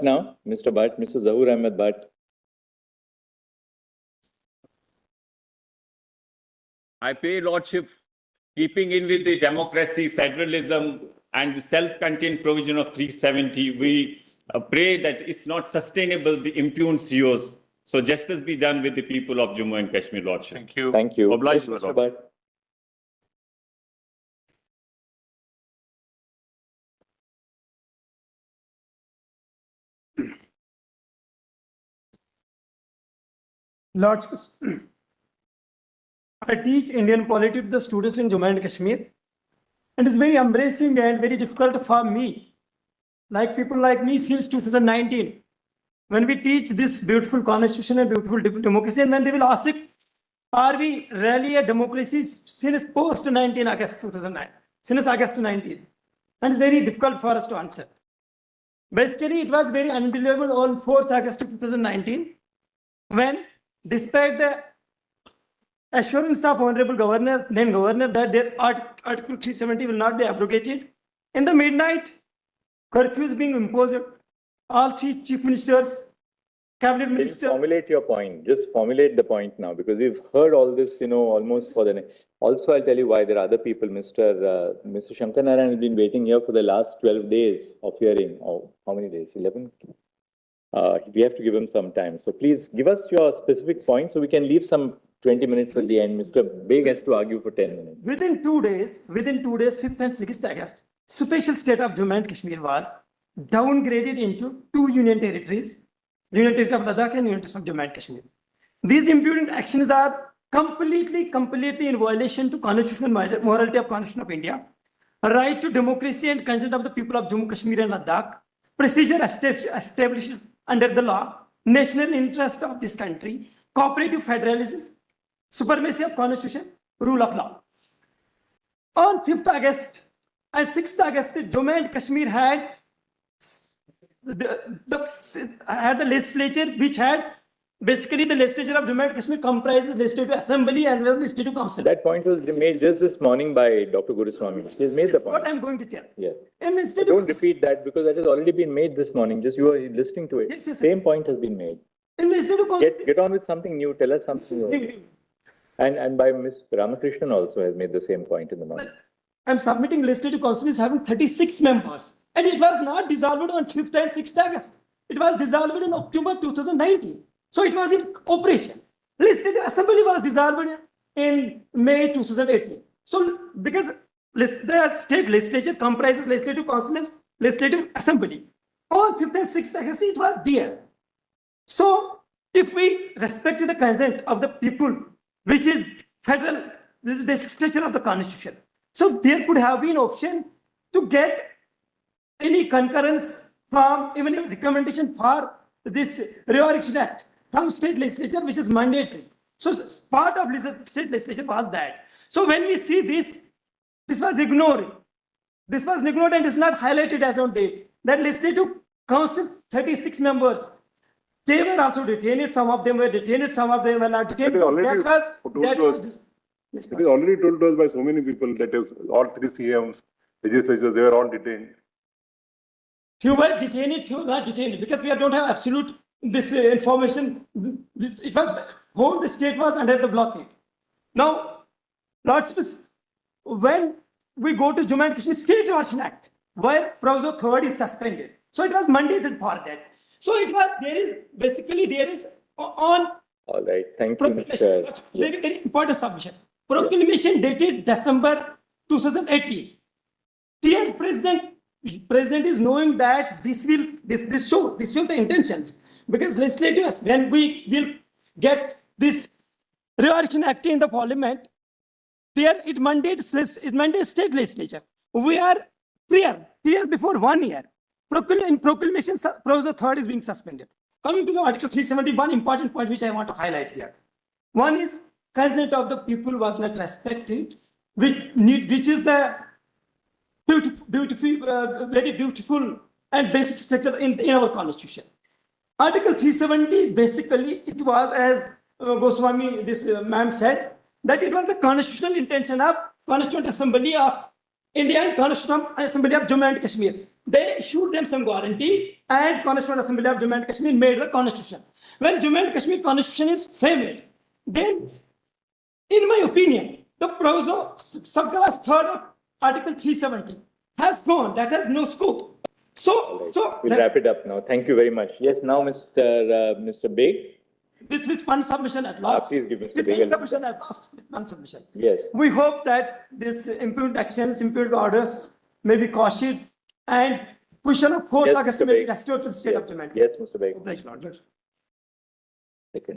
Bhatt now. Mr. Bhatt, Mr. Zahoor Ahmed Bhatt. I pay Lordship, keeping in with the democracy, federalism, and the self-contained provision of 370, we pray that it's not sustainable, the impuned CEOs. So justice be done with the people of Jammu and Kashmir, Lordship. Thank you. Thank you. Obliged, Yes, Mr. Mr. Bhatt. Lordships, I teach Indian polity to the students in Jammu and Kashmir. And it's very embarrassing and very difficult for me, like people like me since 2019, when we teach this beautiful constitution and beautiful democracy, and when they will ask, are we really a democracy since post 19 August 2009, since August 19? And it's very difficult for us to answer. Basically, it was very unbelievable on 4th August 2019, when despite the assurance of Honorable Governor, then Governor, that their Article 370 will not be abrogated, in the midnight, curfew is being imposed. All three chief ministers, cabinet ministers. Just formulate your point. Just formulate the point now, because we've heard all this, almost for the. Also, I'll tell you why there are other people. Mr. Shankar Narayan has been waiting here for the last 12 days of hearing. Oh, how many days? 11? We have to give him some time. So please give us your specific point so we can leave some 20 minutes at the end. Mr. Beg has to argue for 10 minutes. Within 2 days, 5th and 6th August, special state of Jammu and Kashmir was downgraded into 2 union territories, Union Territory of Ladakh and Union Territory of Jammu and Kashmir. These impudent actions are completely in violation to constitutional morality of Constitution of India, right to democracy and consent of the people of Jammu, Kashmir and Ladakh, procedure established under the law, national interest of this country, cooperative federalism, supremacy of constitution, rule of law. On 5th August and 6th August, Jammu and Kashmir had the legislature, which had basically the legislature of Jammu and Kashmir comprises legislative assembly and legislative council. That point was made just this morning by Dr. Guruswamy. He has made the point. What I'm going to tell. Yes. Don't repeat that, because that has already been made this morning. Just you are listening to it. Yes. Same point has been made. Get on with something new. Tell us something new. And by Ms. Ramakrishnan also has made the same point in the morning. I'm submitting legislative council is having 36 members. And it was not dissolved on 5th and 6th August. It was dissolved in October 2019. So it was in operation. Legislative assembly was dissolved in May 2018. So because the state legislature comprises legislative council and legislative assembly. On 5th and 6th August, it was there. So if we respect the consent of the people, which is federal, this is basic structure of the constitution. So there could have been option to get any concurrence from even a recommendation for this Reorganization Act from state legislature, which is mandatory. So part of state legislature was that. So when we see this was ignored. This was ignored and is not highlighted as on date. That legislative council, 36 members, they were also detained. Some of them were detained, some of them were not detained. It is already told to us by so many people that all 3 CMs, legislatures, they were all detained. Few were detained, few were not detained, because we don't have absolute this information. It was whole the state was under the blockade. Now, Lordships, when we go to Jammu and Kashmir State Reorganization Act, where Proviso 3rd is suspended, so it was mandated for that. So it was there is on. All right, thank you, Mr. Very important submission. Proclamation dated December 2018. Dear President is knowing that this shows the intentions, because legislative, when we will get this Reorganization Act in the Parliament, there it mandates state legislature. We are prior before 1 year. In proclamation, Proviso 3rd is being suspended. Coming to the Article 371, important point which I want to highlight here. One is consent of the people was not respected, which is the very beautiful and basic structure in our constitution. Article 370, basically, it was, as Goswami, this ma'am said, that it was the constitutional intention of Constituent Assembly of India and Constitutional Assembly of Jammu and Kashmir. they issued them some guarantee, and Constitutional Assembly of Jammu and Kashmir made the constitution. When Jammu and Kashmir constitution is framed, then, in my opinion, the proviso sub-clause 3rd of Article 370 has gone. That has no scope. So We'll wrap it up now. Thank you very much. Yes, now Mr. Beg. with one submission at last. Please give Mr. With Beg one a- submission at last. With one submission. Yes. We hope that this impugned actions, impugned orders may be quashed, and position of 4th Yes, August Mr. may be Beg. restored to the state of Jammu and Yes, Mr. Beg. Kashmir.